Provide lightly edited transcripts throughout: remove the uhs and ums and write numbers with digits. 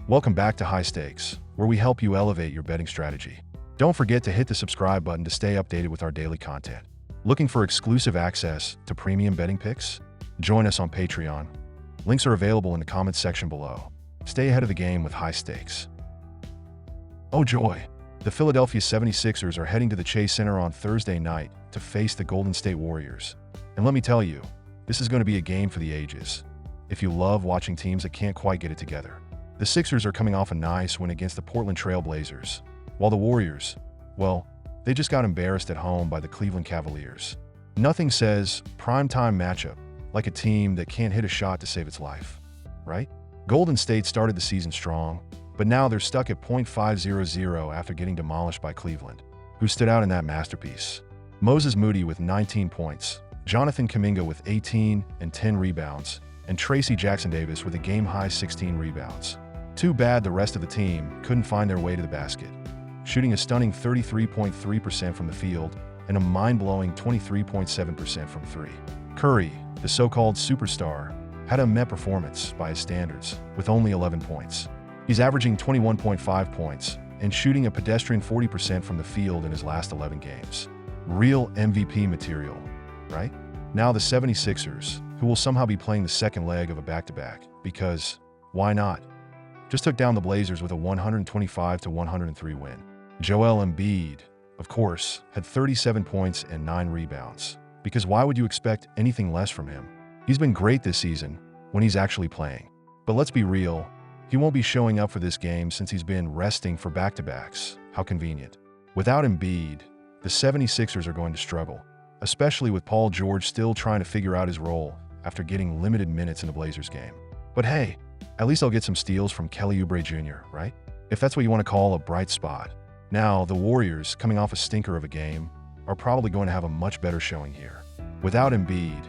Welcome back to High Stakes, where we help you elevate your betting strategy. Don't forget to hit the subscribe button to stay updated with our daily content. Looking for exclusive access to premium betting picks? Join us on Patreon. Links are available in the comments section below. Stay ahead of the game with High Stakes. Oh joy! The Philadelphia 76ers are heading to the Chase Center on Thursday night to face the Golden State Warriors. And let me tell you, this is going to be a game for the ages. If you love watching teams that can't quite get it together. The Sixers are coming off a nice win against the Portland Trail Blazers, while the Warriors, well, they just got embarrassed at home by the Cleveland Cavaliers. Nothing says primetime matchup like a team that can't hit a shot to save its life, right? Golden State started the season strong, but now they're stuck at .500 after getting demolished by Cleveland, who stood out in that masterpiece. Moses Moody with 19 points, Jonathan Kuminga with 18 and 10 rebounds, and Tracy Jackson-Davis with a game-high 16 rebounds. Too bad the rest of the team couldn't find their way to the basket, shooting a stunning 33.3% from the field and a mind-blowing 23.7% from three. Curry, the so-called superstar, had a meh performance by his standards, with only 11 points. He's averaging 21.5 points and shooting a pedestrian 40% from the field in his last 11 games. Real MVP material, right? Now the 76ers, who will somehow be playing the second leg of a back-to-back, because why not? Just took down the Blazers with a 125-103 win. Joel Embiid, of course, had 37 points and 9 rebounds, because why would you expect anything less from him? He's been great this season when he's actually playing. But let's be real, he won't be showing up for this game since he's been resting for back-to-backs. How convenient. Without Embiid, the 76ers are going to struggle, especially with Paul George still trying to figure out his role after getting limited minutes in the Blazers game. But hey, at least I'll get some steals from Kelly Oubre Jr., right? If that's what you want to call a bright spot. Now, the Warriors, coming off a stinker of a game, are probably going to have a much better showing here. Without Embiid,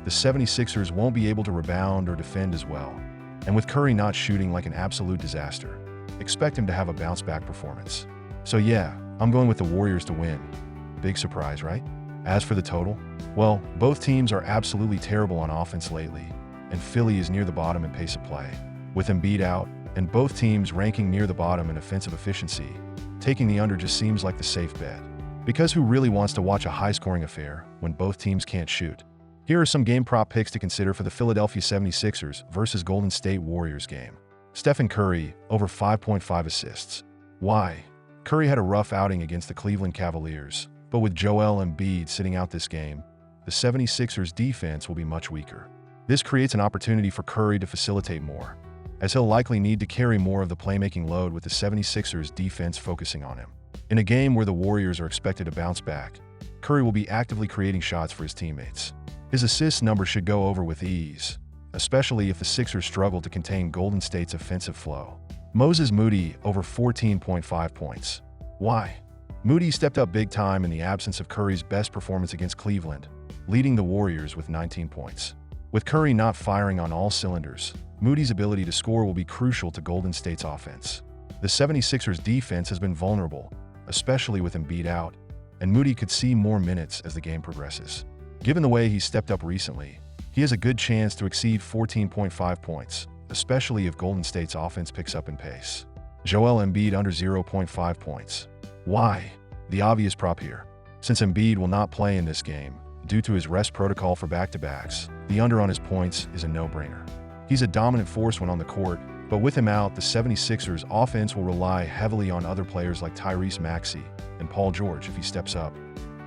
the 76ers won't be able to rebound or defend as well. And with Curry not shooting like an absolute disaster, expect him to have a bounce-back performance. So yeah, I'm going with the Warriors to win. Big surprise, right? As for the total, well, both teams are absolutely terrible on offense lately, and Philly is near the bottom in pace of play. With Embiid out, and both teams ranking near the bottom in offensive efficiency, taking the under just seems like the safe bet. Because who really wants to watch a high-scoring affair when both teams can't shoot? Here are some game prop picks to consider for the Philadelphia 76ers versus Golden State Warriors game. Stephen Curry, over 5.5 assists. Why? Curry had a rough outing against the Cleveland Cavaliers, but with Joel Embiid sitting out this game, the 76ers defense will be much weaker. This creates an opportunity for Curry to facilitate more, as he'll likely need to carry more of the playmaking load with the 76ers defense focusing on him. In a game where the Warriors are expected to bounce back, Curry will be actively creating shots for his teammates. His assist number should go over with ease, especially if the Sixers struggle to contain Golden State's offensive flow. Moses Moody, over 14.5 points. Why? Moody stepped up big time in the absence of Curry's best performance against Cleveland, leading the Warriors with 19 points. With Curry not firing on all cylinders, Moody's ability to score will be crucial to Golden State's offense. The 76ers defense has been vulnerable, especially with Embiid out, and Moody could see more minutes as the game progresses. Given the way he's stepped up recently, he has a good chance to exceed 14.5 points, especially if Golden State's offense picks up in pace. Joel Embiid under 0.5 points. Why? The obvious prop here. Since Embiid will not play in this game, due to his rest protocol for back-to-backs, the under on his points is a no-brainer. He's a dominant force when on the court, but with him out, the 76ers offense will rely heavily on other players like Tyrese Maxey and Paul George if he steps up.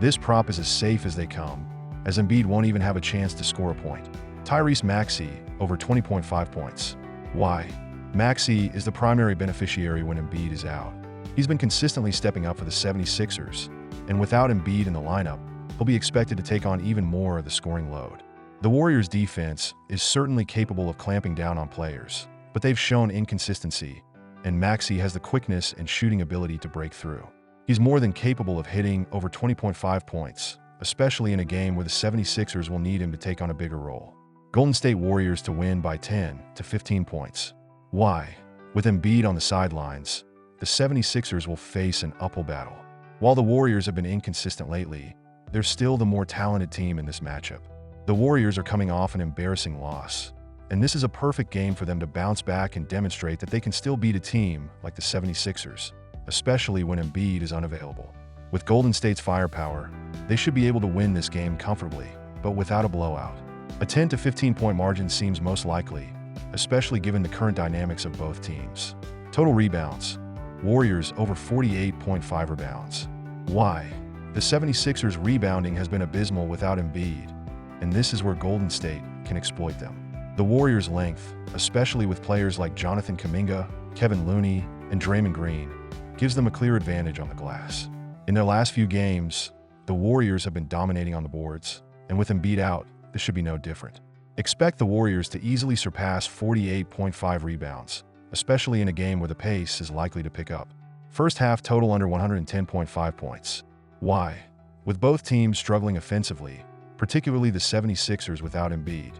This prop is as safe as they come, as Embiid won't even have a chance to score a point. Tyrese Maxey, over 20.5 points. Why? Maxey is the primary beneficiary when Embiid is out. He's been consistently stepping up for the 76ers, and without Embiid in the lineup, he'll be expected to take on even more of the scoring load. The Warriors' defense is certainly capable of clamping down on players, but they've shown inconsistency, and Maxey has the quickness and shooting ability to break through. He's more than capable of hitting over 20.5 points, especially in a game where the 76ers will need him to take on a bigger role. Golden State Warriors to win by 10 to 15 points. Why? With Embiid on the sidelines, the 76ers will face an uphill battle. While the Warriors have been inconsistent lately, they're still the more talented team in this matchup. The Warriors are coming off an embarrassing loss, and this is a perfect game for them to bounce back and demonstrate that they can still beat a team like the 76ers, especially when Embiid is unavailable. With Golden State's firepower, they should be able to win this game comfortably, but without a blowout. A 10 to 15 point margin seems most likely, especially given the current dynamics of both teams. Total rebounds. Warriors over 48.5 rebounds. Why? The 76ers rebounding has been abysmal without Embiid, and this is where Golden State can exploit them. The Warriors' length, especially with players like Jonathan Kuminga, Kevin Looney, and Draymond Green, gives them a clear advantage on the glass. In their last few games, the Warriors have been dominating on the boards, and with Embiid out, this should be no different. Expect the Warriors to easily surpass 48.5 rebounds, especially in a game where the pace is likely to pick up. First half total under 110.5 points. Why? With both teams struggling offensively, particularly the 76ers without Embiid,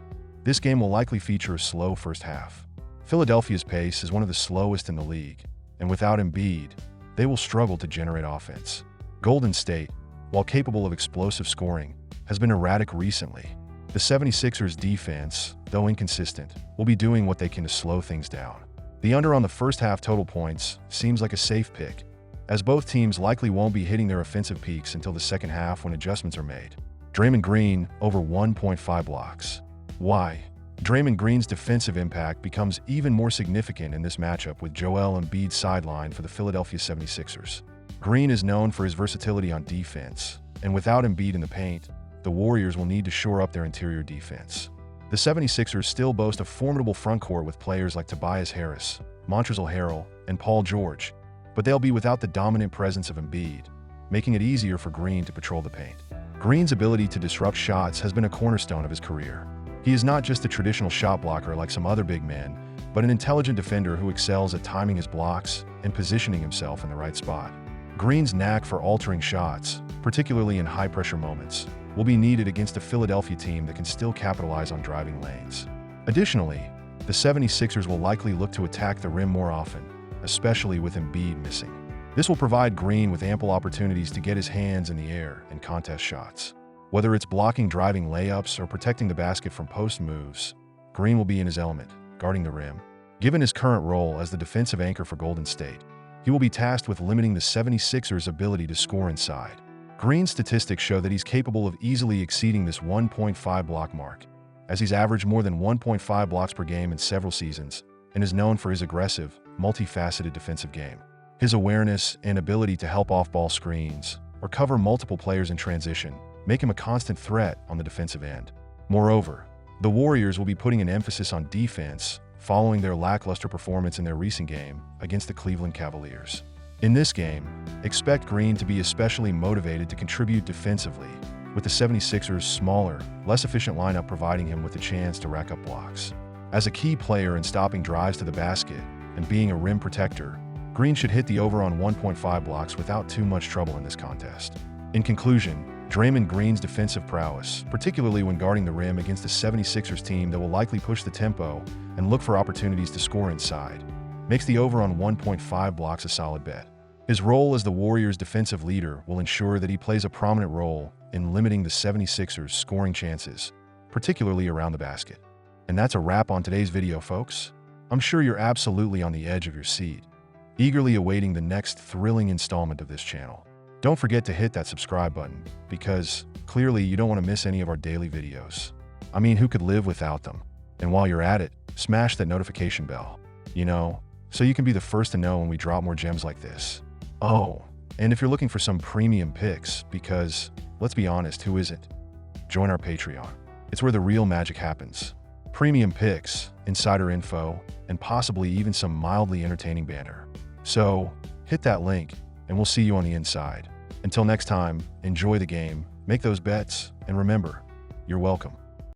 this game will likely feature a slow first half. Philadelphia's pace is one of the slowest in the league, and without Embiid, they will struggle to generate offense. Golden State, while capable of explosive scoring, has been erratic recently. The 76ers defense, though inconsistent, will be doing what they can to slow things down. The under on the first half total points seems like a safe pick, as both teams likely won't be hitting their offensive peaks until the second half when adjustments are made. Draymond Green over 1.5 blocks. Why? Draymond Green's defensive impact becomes even more significant in this matchup with Joel Embiid sidelined for the Philadelphia 76ers. Green is known for his versatility on defense, and without Embiid in the paint, the Warriors will need to shore up their interior defense. The 76ers still boast a formidable frontcourt with players like Tobias Harris, Montrezl Harrell, and Paul George, but they'll be without the dominant presence of Embiid, making it easier for Green to patrol the paint. Green's ability to disrupt shots has been a cornerstone of his career. He is not just a traditional shot blocker like some other big men, but an intelligent defender who excels at timing his blocks and positioning himself in the right spot. Green's knack for altering shots, particularly in high-pressure moments, will be needed against a Philadelphia team that can still capitalize on driving lanes. Additionally, the 76ers will likely look to attack the rim more often, especially with Embiid missing. This will provide Green with ample opportunities to get his hands in the air and contest shots. Whether it's blocking driving layups or protecting the basket from post moves, Green will be in his element, guarding the rim. Given his current role as the defensive anchor for Golden State, he will be tasked with limiting the 76ers' ability to score inside. Green's statistics show that he's capable of easily exceeding this 1.5 block mark, as he's averaged more than 1.5 blocks per game in several seasons, and is known for his aggressive, multifaceted defensive game. His awareness and ability to help off-ball screens or cover multiple players in transition make him a constant threat on the defensive end. Moreover, the Warriors will be putting an emphasis on defense following their lackluster performance in their recent game against the Cleveland Cavaliers. In this game, expect Green to be especially motivated to contribute defensively, with the 76ers' smaller, less efficient lineup providing him with a chance to rack up blocks. As a key player in stopping drives to the basket and being a rim protector, Green should hit the over on 1.5 blocks without too much trouble in this contest. In conclusion, Draymond Green's defensive prowess, particularly when guarding the rim against a 76ers team that will likely push the tempo and look for opportunities to score inside, makes the over on 1.5 blocks a solid bet. His role as the Warriors' defensive leader will ensure that he plays a prominent role in limiting the 76ers' scoring chances, particularly around the basket. And that's a wrap on today's video, folks. I'm sure you're absolutely on the edge of your seat, eagerly awaiting the next thrilling installment of this channel. Don't forget to hit that subscribe button, because clearly you don't want to miss any of our daily videos. I mean, who could live without them? And while you're at it, smash that notification bell, so you can be the first to know when we drop more gems like this. Oh, and if you're looking for some premium picks, because, let's be honest, who isn't? Join our Patreon. It's where the real magic happens. Premium picks, insider info, and possibly even some mildly entertaining banter. So, hit that link, and we'll see you on the inside. Until next time, enjoy the game, make those bets, and remember, you're welcome.